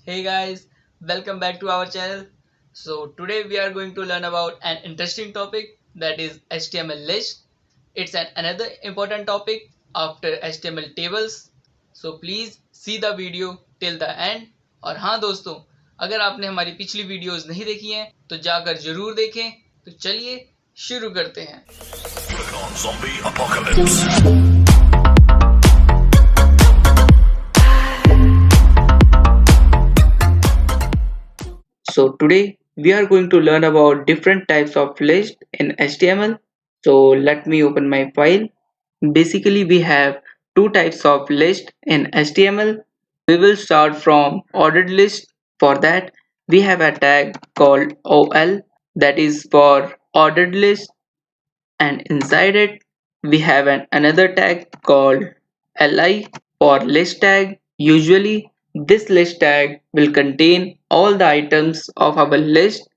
Hey guys, welcome back to our channel. So today we are going to learn about an interesting topic, that is HTML list. It's another important topic after HTML tables. So please see the video till the end. और हाँ दोस्तों, अगर आपने हमारी पिछली videos नहीं देखी हैं तो जाकर जरूर देखें। तो चलिए शुरू करते हैं। Zombie apocalypse. So today we are going to learn about different types of list in HTML. So let me open my file. Basically we have two types of list in HTML. We will start from ordered list. For that we have a tag called OL, that is for ordered list, and inside it we have another tag called li for list tag. Usually this list tag will contain all the items of our list.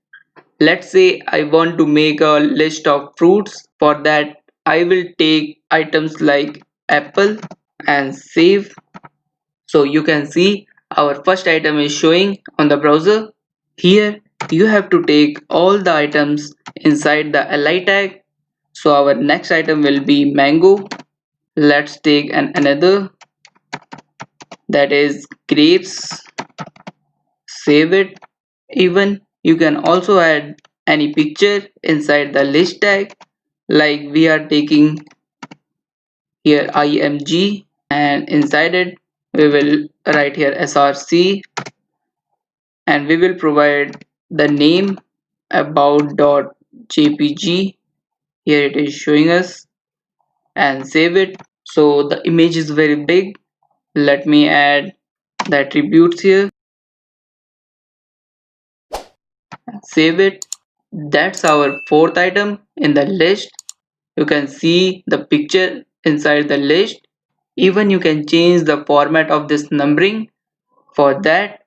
Let's say I want to make a list of fruits. For that I will take items like apple and save. So you can see our first item is showing on the browser. Here you have to take all the items inside the li tag. So our next item will be mango. Let's take another, that is grapes. Save it. Even you can also add any picture inside the list tag, like we are taking here img, and inside it we will write here src, and we will provide the name about.jpg. Here it is showing us, and save it. So the image is very big. Let me add the attributes here, save it. That's our fourth item in the list. You can see the picture inside the list. Even you can change the format of this numbering. For that,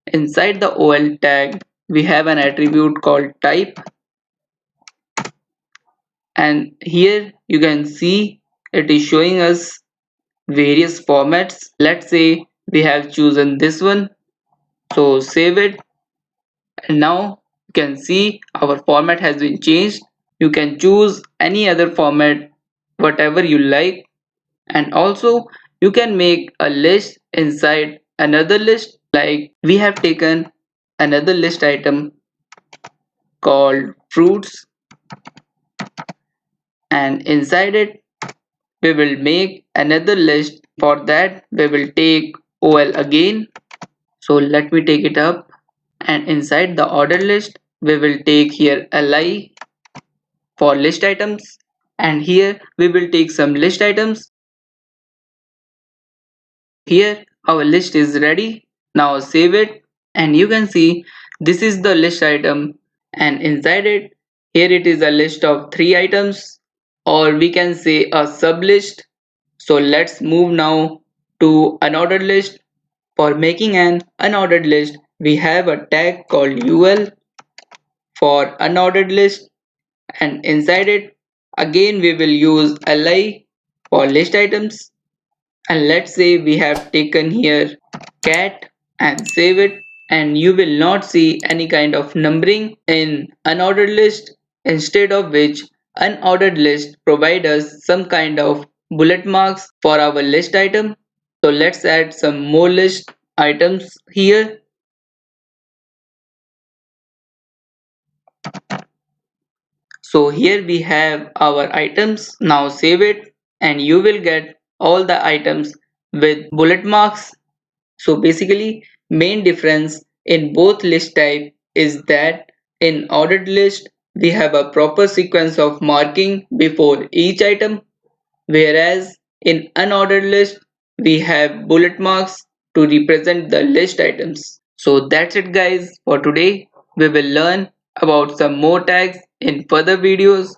inside the OL tag we have an attribute called type, and here you can see it is showing us various formats. Let's say we have chosen this one, so save it. And now you can see our format has been changed. You can choose any other format, whatever you like. And also you can make a list inside another list, like we have taken another list item called fruits, and inside it we will make another list. For that we will take OL again. So let me take it up, and inside the order list we will take here li for list items, and here we will take some list items. Here our list is ready. Now save it, and you can see this is the list item, and inside it, here it is a list of 3 items, or we can say a sub list. So let's move now to unordered list. For making an unordered list we have a tag called ul for unordered list, and inside it again we will use li for list items. And let's say we have taken here cat, and save it, and you will not see any kind of numbering in unordered list, instead of which unordered list provide us some kind of bullet marks for our list item. So let's add some more list items here. So here we have our items. Now save it, and you will get all the items with bullet marks. So basically main difference in both list type is that in ordered list we have a proper sequence of marking before each item, whereas in unordered list we have bullet marks to represent the list items. So that's it guys for today. We will learn about some more tags in further videos.